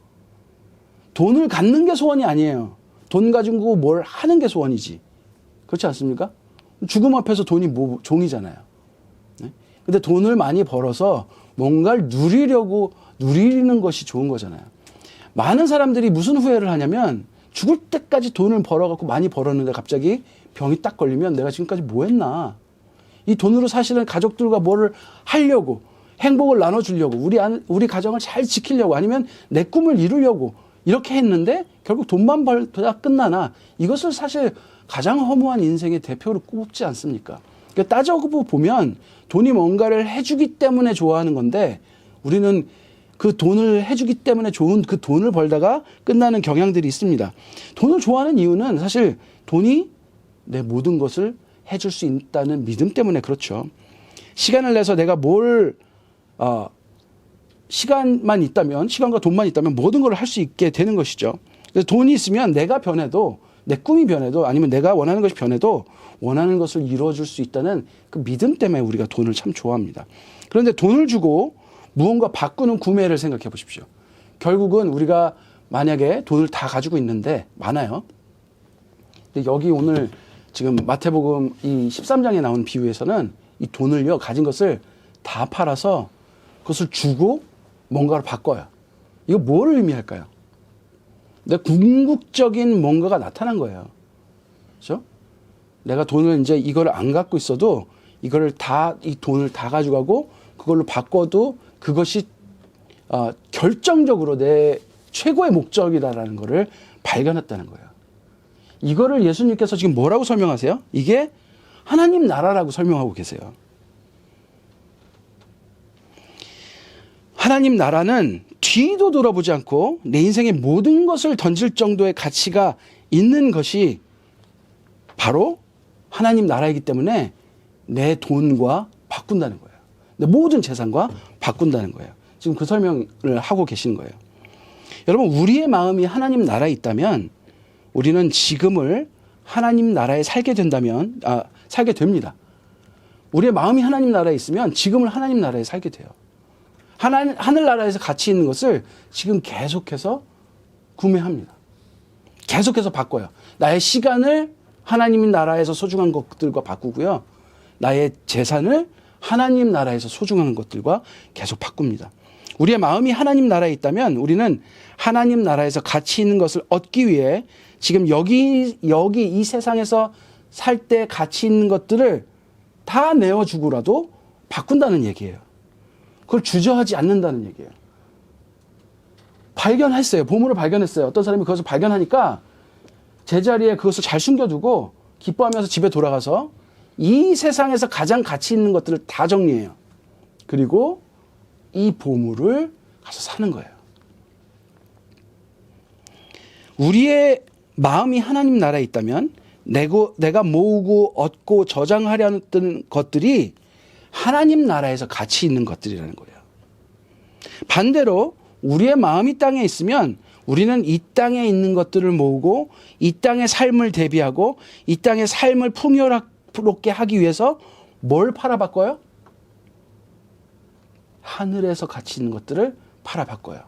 돈을 갖는 게 소원이 아니에요. 돈 가지고 뭘 하는 게 소원이지. 그렇지 않습니까? 죽음 앞에서 돈이 종이잖아요. 네? 근데 돈을 많이 벌어서 뭔가를 누리는 것이 좋은 거잖아요. 많은 사람들이 무슨 후회를 하냐면 죽을 때까지 돈을 벌어갖고 많이 벌었는데 갑자기 병이 딱 걸리면 내가 지금까지 뭐 했나. 이 돈으로 사실은 가족들과 뭐를 하려고 행복을 나눠주려고 우리 가정을 잘 지키려고 아니면 내 꿈을 이루려고 이렇게 했는데 결국 돈만 벌다 끝나나 이것을 사실 가장 허무한 인생의 대표로 꼽지 않습니까? 그러니까 따져보고 보면 돈이 뭔가를 해주기 때문에 좋아하는 건데 우리는 그 돈을 해주기 때문에 좋은 그 돈을 벌다가 끝나는 경향들이 있습니다. 돈을 좋아하는 이유는 사실 돈이 내 모든 것을 해줄 수 있다는 믿음 때문에 그렇죠. 시간을 내서 내가 시간만 있다면, 시간과 돈만 있다면 모든 걸 할 수 있게 되는 것이죠. 그래서 돈이 있으면 내가 변해도, 내 꿈이 변해도, 아니면 내가 원하는 것이 변해도 원하는 것을 이루어줄 수 있다는 그 믿음 때문에 우리가 돈을 참 좋아합니다. 그런데 돈을 주고 무언가 바꾸는 구매를 생각해 보십시오. 결국은 우리가 만약에 돈을 다 가지고 있는데 많아요. 근데 여기 오늘 지금 마태복음 이 13장에 나온 비유에서는 이 돈을요, 가진 것을 다 팔아서 그것을 주고 뭔가를 바꿔요. 이거 뭐를 의미할까요? 근데 궁극적인 뭔가가 나타난 거예요. 그렇죠? 내가 돈을 이제 이걸 안 갖고 있어도 이거를 이 돈을 다 가져가고 그걸로 바꿔도 그것이 결정적으로 내 최고의 목적이다라는 것을 발견했다는 거예요. 이거를 예수님께서 지금 뭐라고 설명하세요? 이게 하나님 나라라고 설명하고 계세요. 하나님 나라는 뒤도 돌아보지 않고 내 인생의 모든 것을 던질 정도의 가치가 있는 것이 바로 하나님 나라이기 때문에 내 돈과 바꾼다는 거예요. 내 모든 재산과 바꾼다는 거예요. 지금 그 설명을 하고 계시는 거예요. 여러분, 우리의 마음이 하나님 나라에 있다면 우리는 지금을 하나님 나라에 살게 됩니다. 우리의 마음이 하나님 나라에 있으면 지금을 하나님 나라에 살게 돼요. 하늘나라에서 가치 있는 것을 지금 계속해서 구매합니다. 계속해서 바꿔요. 나의 시간을 하나님 나라에서 소중한 것들과 바꾸고요. 나의 재산을 하나님 나라에서 소중한 것들과 계속 바꿉니다. 우리의 마음이 하나님 나라에 있다면 우리는 하나님 나라에서 가치 있는 것을 얻기 위해 지금 여기 이 세상에서 살 때 가치 있는 것들을 다 내어주고라도 바꾼다는 얘기예요. 그걸 주저하지 않는다는 얘기예요. 발견했어요. 보물을 발견했어요. 어떤 사람이 그것을 발견하니까 제자리에 그것을 잘 숨겨두고 기뻐하면서 집에 돌아가서 이 세상에서 가장 가치 있는 것들을 다 정리해요. 그리고 이 보물을 가서 사는 거예요. 우리의 마음이 하나님 나라에 있다면 내가 모으고 얻고 저장하려는 것들이 하나님 나라에서 가치 있는 것들이라는 거예요. 반대로 우리의 마음이 땅에 있으면 우리는 이 땅에 있는 것들을 모으고 이 땅의 삶을 대비하고 이 땅의 삶을 풍요롭게 하기 위해서 뭘 팔아바꿔요? 하늘에서 가치 있는 것들을 팔아바꿔요.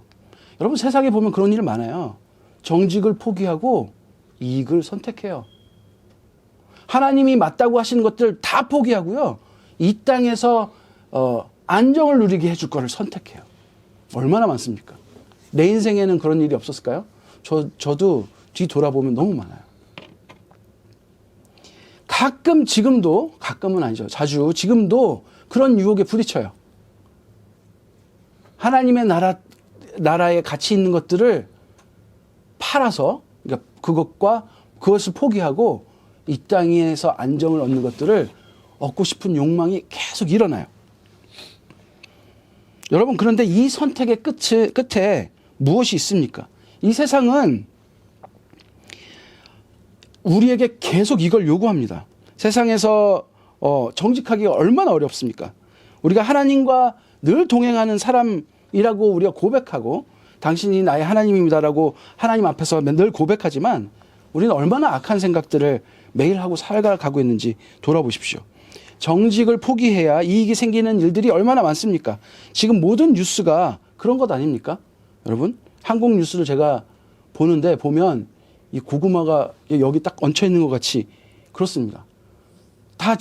여러분 세상에 보면 그런 일 많아요. 정직을 포기하고 이익을 선택해요. 하나님이 맞다고 하시는 것들 다 포기하고요. 이 땅에서 안정을 누리게 해줄 거를 선택해요. 얼마나 많습니까? 내 인생에는 그런 일이 없었을까요? 저도 뒤 돌아보면 너무 많아요. 가끔은 아니죠. 자주 지금도 그런 유혹에 부딪혀요. 하나님의 나라에 가치 있는 것들을 팔아서, 그러니까 그것을 포기하고 이 땅에서 안정을 얻는 것들을 얻고 싶은 욕망이 계속 일어나요. 여러분, 그런데 이 선택의 끝에 무엇이 있습니까? 이 세상은 우리에게 계속 이걸 요구합니다. 세상에서 정직하기가 얼마나 어렵습니까? 우리가 하나님과 늘 동행하는 사람이라고 우리가 고백하고 당신이 나의 하나님입니다라고 하나님 앞에서 늘 고백하지만 우리는 얼마나 악한 생각들을 매일 하고 살아가고 있는지 돌아보십시오. 정직을 포기해야 이익이 생기는 일들이 얼마나 많습니까? 지금 모든 뉴스가 그런 것 아닙니까? 여러분, 한국 뉴스를 제가 보면 이 고구마가 여기 딱 얹혀 있는 것 같이 그렇습니다. 다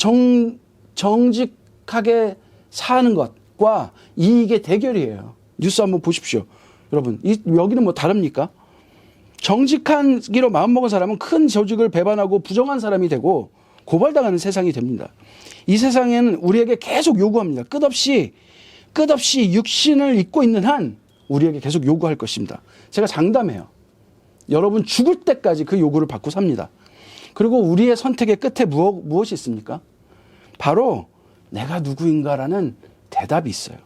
정직하게 사는 것과 이익의 대결이에요. 뉴스 한번 보십시오. 여러분, 여기는 뭐 다릅니까? 정직하기로 마음먹은 사람은 큰 조직을 배반하고 부정한 사람이 되고 고발당하는 세상이 됩니다. 이 세상에는 우리에게 계속 요구합니다. 끝없이 육신을 입고 있는 한 우리에게 계속 요구할 것입니다. 제가 장담해요. 여러분 죽을 때까지 그 요구를 받고 삽니다. 그리고 우리의 선택의 끝에 무엇이 있습니까? 바로 내가 누구인가라는 대답이 있어요.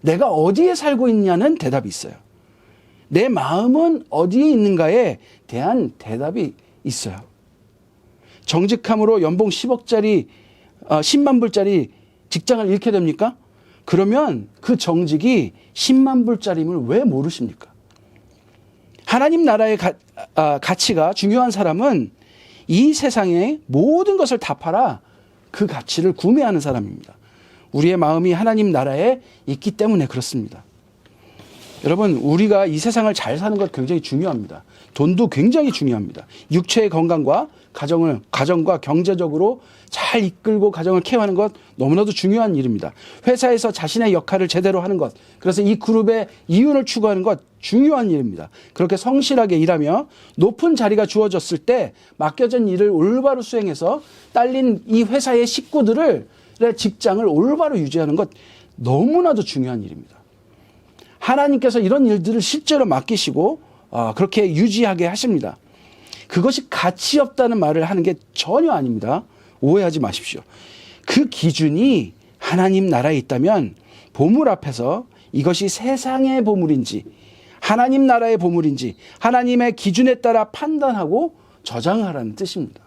내가 어디에 살고 있냐는 대답이 있어요. 내 마음은 어디에 있는가에 대한 대답이 있어요. 정직함으로 연봉 10만 불짜리 직장을 잃게 됩니까? 그러면 그 정직이 10만 불짜리임을 왜 모르십니까? 하나님 나라의 가치가 중요한 사람은 이 세상의 모든 것을 다 팔아 그 가치를 구매하는 사람입니다. 우리의 마음이 하나님 나라에 있기 때문에 그렇습니다. 여러분, 우리가 이 세상을 잘 사는 것 굉장히 중요합니다. 돈도 굉장히 중요합니다. 육체의 건강과 가정과 경제적으로 잘 이끌고 가정을 케어하는 것 너무나도 중요한 일입니다. 회사에서 자신의 역할을 제대로 하는 것, 그래서 이 그룹의 이윤을 추구하는 것 중요한 일입니다. 그렇게 성실하게 일하며 높은 자리가 주어졌을 때 맡겨진 일을 올바로 수행해서 딸린 이 회사의 식구들의 직장을 올바로 유지하는 것 너무나도 중요한 일입니다. 하나님께서 이런 일들을 실제로 맡기시고 그렇게 유지하게 하십니다. 그것이 가치 없다는 말을 하는 게 전혀 아닙니다. 오해하지 마십시오. 그 기준이 하나님 나라에 있다면 보물 앞에서 이것이 세상의 보물인지 하나님 나라의 보물인지 하나님의 기준에 따라 판단하고 저장하라는 뜻입니다.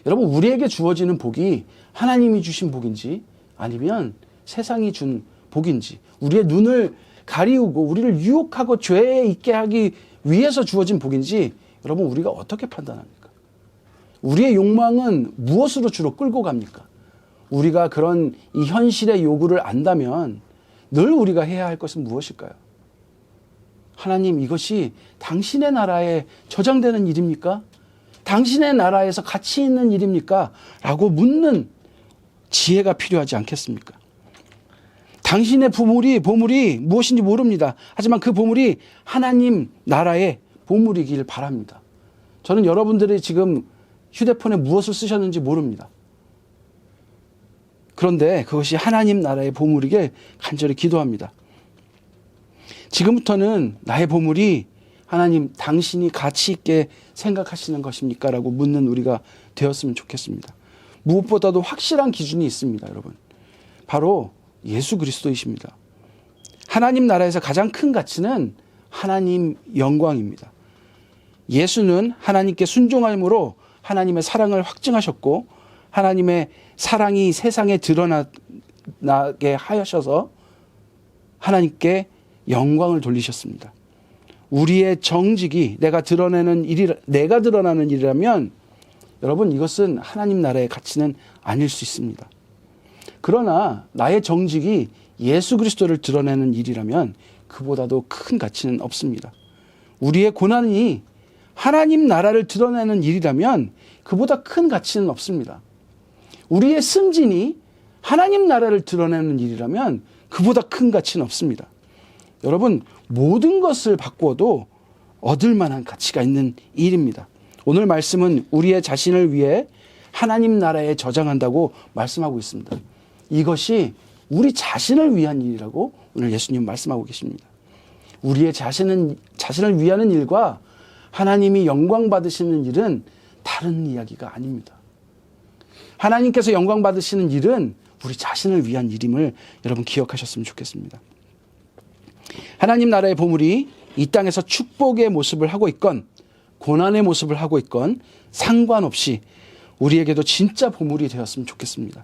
여러분, 우리에게 주어지는 복이 하나님이 주신 복인지 아니면 세상이 준 복인지, 우리의 눈을 가리우고 우리를 유혹하고 죄에 있게 하기 위해서 주어진 복인지 여러분, 우리가 어떻게 판단합니까? 우리의 욕망은 무엇으로 주로 끌고 갑니까? 우리가 그런 이 현실의 요구를 안다면 늘 우리가 해야 할 것은 무엇일까요? 하나님, 이것이 당신의 나라에 저장되는 일입니까? 당신의 나라에서 가치 있는 일입니까? 라고 묻는 지혜가 필요하지 않겠습니까? 당신의 보물이 무엇인지 모릅니다. 하지만 그 보물이 하나님 나라의 보물이길 바랍니다. 저는 여러분들이 지금 휴대폰에 무엇을 쓰셨는지 모릅니다. 그런데 그것이 하나님 나라의 보물이길 간절히 기도합니다. 지금부터는 나의 보물이 하나님 당신이 가치 있게 생각하시는 것입니까? 라고 묻는 우리가 되었으면 좋겠습니다. 무엇보다도 확실한 기준이 있습니다, 여러분. 바로 예수 그리스도이십니다. 하나님 나라에서 가장 큰 가치는 하나님 영광입니다. 예수는 하나님께 순종함으로 하나님의 사랑을 확증하셨고 하나님의 사랑이 세상에 드러나게 하셔서 하나님께 영광을 돌리셨습니다. 우리의 정직이 내가 드러나는 일이라면 여러분 이것은 하나님 나라의 가치는 아닐 수 있습니다. 그러나 나의 정직이 예수 그리스도를 드러내는 일이라면 그보다도 큰 가치는 없습니다. 우리의 고난이 하나님 나라를 드러내는 일이라면 그보다 큰 가치는 없습니다. 우리의 승진이 하나님 나라를 드러내는 일이라면 그보다 큰 가치는 없습니다. 여러분 모든 것을 바꾸어도 얻을 만한 가치가 있는 일입니다. 오늘 말씀은 우리의 자신을 위해 하나님 나라에 저장한다고 말씀하고 있습니다. 이것이 우리 자신을 위한 일이라고 오늘 예수님 말씀하고 계십니다. 우리의 자신을 위하는 일과 하나님이 영광 받으시는 일은 다른 이야기가 아닙니다. 하나님께서 영광 받으시는 일은 우리 자신을 위한 일임을 여러분 기억하셨으면 좋겠습니다. 하나님 나라의 보물이 이 땅에서 축복의 모습을 하고 있건 고난의 모습을 하고 있건 상관없이 우리에게도 진짜 보물이 되었으면 좋겠습니다.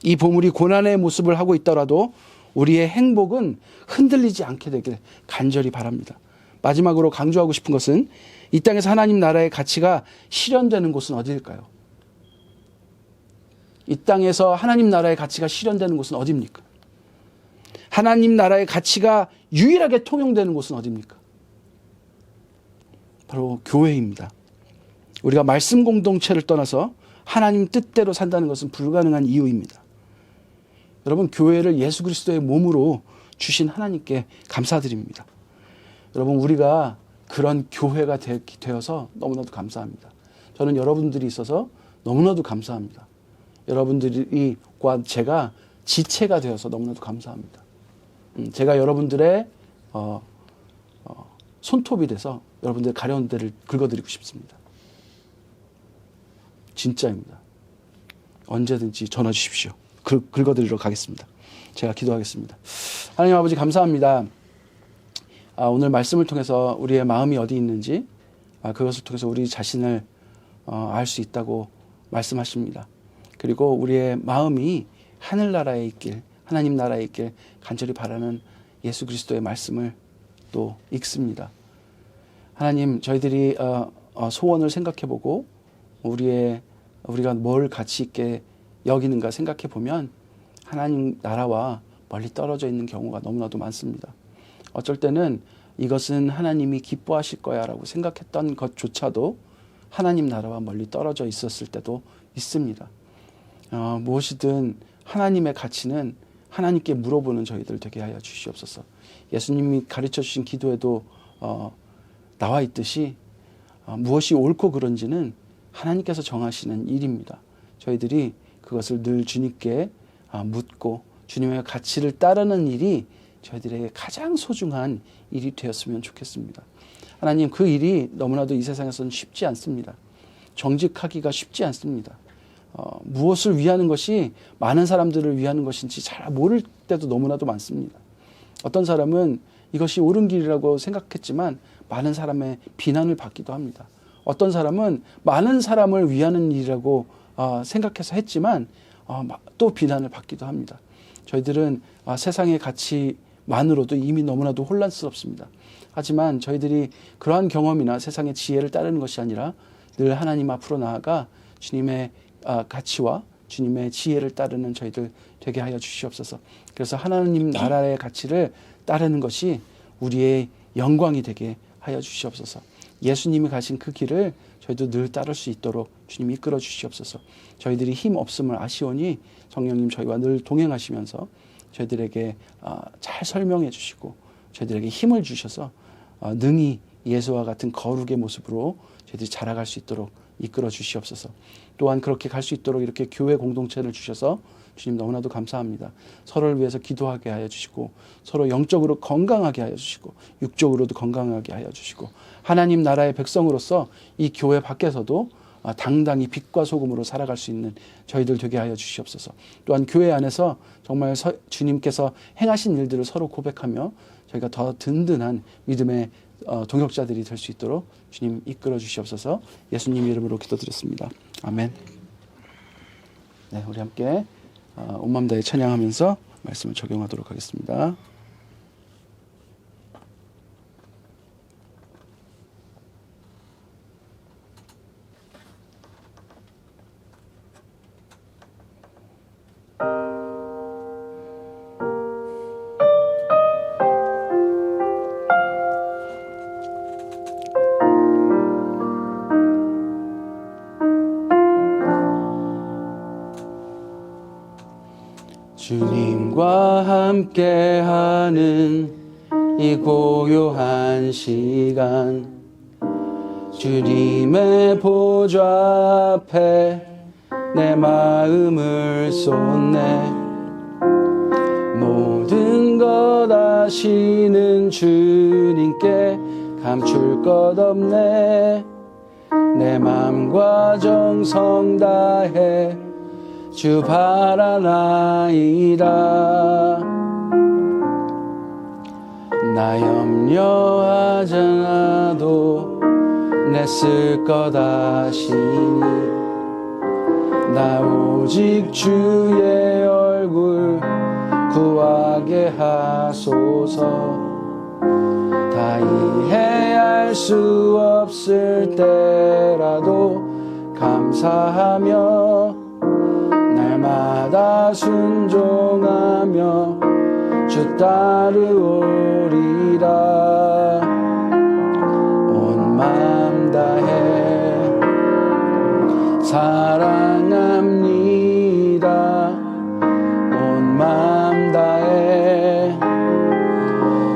이 보물이 고난의 모습을 하고 있더라도 우리의 행복은 흔들리지 않게 되길 간절히 바랍니다. 마지막으로 강조하고 싶은 것은 이 땅에서 하나님 나라의 가치가 실현되는 곳은 어디일까요? 이 땅에서 하나님 나라의 가치가 실현되는 곳은 어디입니까? 하나님 나라의 가치가 유일하게 통용되는 곳은 어디입니까? 바로 교회입니다. 우리가 말씀 공동체를 떠나서 하나님 뜻대로 산다는 것은 불가능한 이유입니다. 여러분 교회를 예수 그리스도의 몸으로 주신 하나님께 감사드립니다. 여러분 우리가 그런 교회가 되어서 너무나도 감사합니다. 저는 여러분들이 있어서 너무나도 감사합니다. 여러분들과 제가 지체가 되어서 너무나도 감사합니다. 제가 여러분들의 손톱이 돼서 여러분들의 가려운 데를 긁어드리고 싶습니다. 진짜입니다. 언제든지 전화 주십시오. 긁어드리러 가겠습니다. 제가 기도하겠습니다. 하나님 아버지 감사합니다. 오늘 말씀을 통해서 우리의 마음이 어디 있는지 그것을 통해서 우리 자신을 알 수 있다고 말씀하십니다. 그리고 우리의 마음이 하늘나라에 있길 하나님 나라에 있길 간절히 바라는 예수 그리스도의 말씀을 또 읽습니다. 하나님 저희들이 소원을 생각해보고 우리가 뭘 가치 있게 여기는가 생각해보면 하나님 나라와 멀리 떨어져 있는 경우가 너무나도 많습니다. 어쩔 때는 이것은 하나님이 기뻐하실 거야 라고 생각했던 것조차도 하나님 나라와 멀리 떨어져 있었을 때도 있습니다. 무엇이든 하나님의 가치는 하나님께 물어보는 저희들 되게 하여 주시옵소서. 예수님이 가르쳐 주신 기도에도 나와 있듯이 무엇이 옳고 그른지는 하나님께서 정하시는 일입니다. 저희들이 그것을 늘 주님께 묻고 주님의 가치를 따르는 일이 저희들에게 가장 소중한 일이 되었으면 좋겠습니다. 하나님 그 일이 너무나도 이 세상에서는 쉽지 않습니다. 정직하기가 쉽지 않습니다. 무엇을 위하는 것이 많은 사람들을 위하는 것인지 잘 모를 때도 너무나도 많습니다. 어떤 사람은 이것이 옳은 길이라고 생각했지만 많은 사람의 비난을 받기도 합니다. 어떤 사람은 많은 사람을 위하는 일이라고 생각해서 했지만 또 비난을 받기도 합니다. 저희들은 세상의 가치만으로도 이미 너무나도 혼란스럽습니다. 하지만 저희들이 그러한 경험이나 세상의 지혜를 따르는 것이 아니라 늘 하나님 앞으로 나아가 주님의 가치와 주님의 지혜를 따르는 저희들 되게 하여 주시옵소서. 그래서 하나님 나라의 가치를 따르는 것이 우리의 영광이 되게 하여 주시옵소서. 예수님이 가신 그 길을 저희도 늘 따를 수 있도록 주님 이끌어 주시옵소서. 저희들이 힘 없음을 아시오니 성령님 저희와 늘 동행하시면서 저희들에게 잘 설명해 주시고 저희들에게 힘을 주셔서 능히 예수와 같은 거룩의 모습으로 저희들이 자라갈 수 있도록 이끌어 주시옵소서. 또한 그렇게 갈 수 있도록 이렇게 교회 공동체를 주셔서 주님 너무나도 감사합니다. 서로를 위해서 기도하게 하여 주시고 서로 영적으로 건강하게 하여 주시고 육적으로도 건강하게 하여 주시고 하나님 나라의 백성으로서 이 교회 밖에서도 당당히 빛과 소금으로 살아갈 수 있는 저희들 되게 하여 주시옵소서. 또한 교회 안에서 정말 주님께서 행하신 일들을 서로 고백하며 저희가 더 든든한 믿음의 동역자들이 될 수 있도록 주님 이끌어 주시옵소서. 예수님 이름으로 기도드렸습니다. 아멘. 네, 우리 함께 온 마음 다해 찬양하면서 말씀을 적용하도록 하겠습니다. 주님과 함께하는 이 고요한 시간, 주님의 보좌 앞에 내 마음을 쏟네. 모든 것 아시는 주님께 감출 것 없네. 내 맘과 정성 다해 주 바라나이다. 나 염려하지 않아도 내 쓸 것 아시니 나 오직 주의 얼굴 구하게 하소서. 다 이해할 수 없을 때라도 감사하며 날마다 순종하며 주 따르오리라. 온 마음 다해 사랑합니다. 온 마음 다해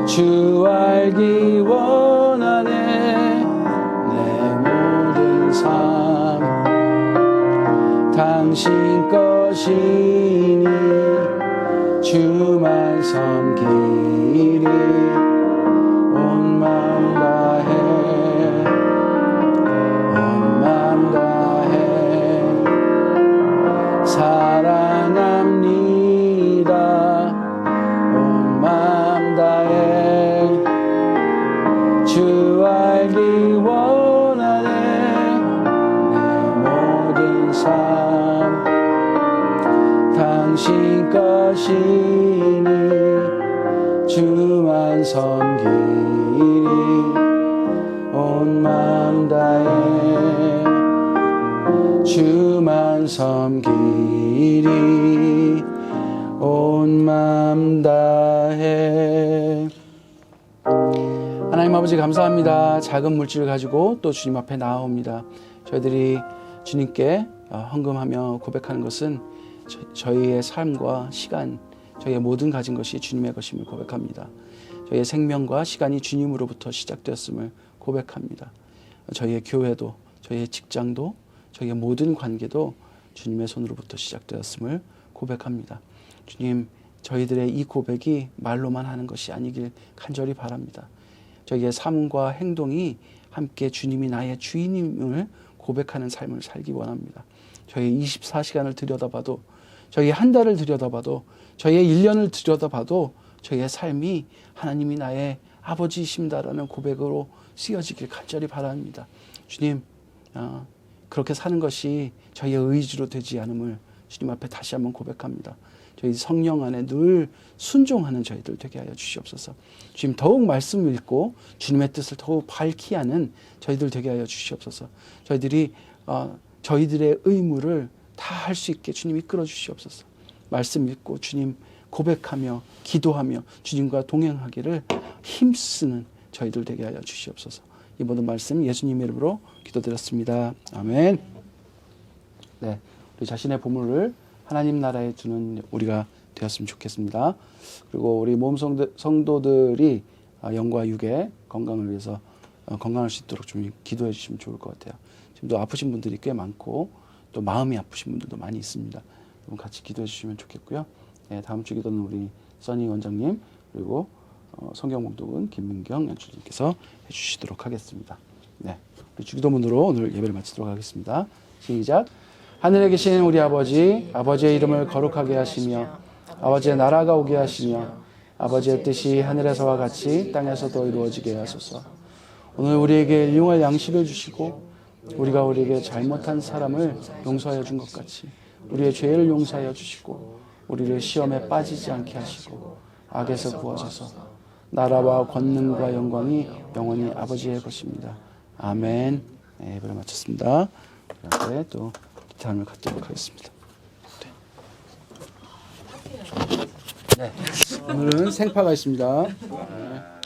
주 알기 원하네. 내 모든 삶 당신 것이니 주만 섬기리. 온 마음 다해 온 마음 다해 사랑합니다. 온 마음 다해 주 알기 원하네. 내 모든 삶 당신 것이니 주만 섬기리. 온 마음 다해 주만 섬기리. 온 마음 다해. 하나님 아버지 감사합니다. 작은 물질을 가지고 또 주님 앞에 나아옵니다. 저희들이 주님께 헌금하며 고백하는 것은 저희의 삶과 시간, 저희의 모든 가진 것이 주님의 것임을 고백합니다. 저희의 생명과 시간이 주님으로부터 시작되었음을 고백합니다. 저희의 교회도, 저희의 직장도, 저희의 모든 관계도 주님의 손으로부터 시작되었음을 고백합니다. 주님, 저희들의 이 고백이 말로만 하는 것이 아니길 간절히 바랍니다. 저희의 삶과 행동이 함께 주님이 나의 주인임을 고백하는 삶을 살기 원합니다. 저희 24시간을 들여다봐도, 저희 한 달을 들여다봐도, 저희의 1년을 들여다봐도 저희의 삶이 하나님이 나의 아버지이십니다라는 고백으로 쓰여지길 간절히 바랍니다. 주님, 그렇게 사는 것이 저희의 의지로 되지 않음을 주님 앞에 다시 한번 고백합니다. 저희 성령 안에 늘 순종하는 저희들 되게 하여 주시옵소서. 주님, 더욱 말씀을 읽고 주님의 뜻을 더욱 밝히 하는 저희들 되게 하여 주시옵소서. 저희들이 저희들의 의무를 다 할 수 있게 주님 이끌어 주시옵소서. 말씀 읽고 주님 고백하며 기도하며 주님과 동행하기를 힘쓰는 저희들 되게 하여 주시옵소서. 이 모든 말씀 예수님의 이름으로 기도드렸습니다. 아멘. 네, 우리 자신의 보물을 하나님 나라에 두는 우리가 되었으면 좋겠습니다. 그리고 우리 몸 성도들이 영과 육의 건강을 위해서 건강할 수 있도록 좀 기도해 주시면 좋을 것 같아요. 지금도 아프신 분들이 꽤 많고 또 마음이 아프신 분들도 많이 있습니다. 그럼 같이 기도해 주시면 좋겠고요. 네, 다음 주 기도는 우리 써니 원장님 그리고 성경 봉독은 김민경 연출님께서 해주시도록 하겠습니다. 네, 우리 주기도문으로 오늘 예배를 마치도록 하겠습니다. 시작. 하늘에 계신 우리 아버지, 아버지의 이름을 거룩하게 하시며 아버지의 나라가 오게 하시며 아버지의 뜻이 하늘에서와 같이 땅에서도 이루어지게 하소서. 오늘 우리에게 일용할 양식을 주시고 우리가 우리에게 잘못한 사람을 용서하여 준 것 같이 우리의 죄를 용서하여 주시고 우리를 시험에 빠지지 않게 하시고 악에서 구하셔서 나라와 권능과 영광이 영원히 아버지의 것입니다. 아멘. 네, 예배를 마쳤습니다. 그런데 또 기도를 갖도록 하겠습니다. 네. 오늘은 생파가 있습니다. 네.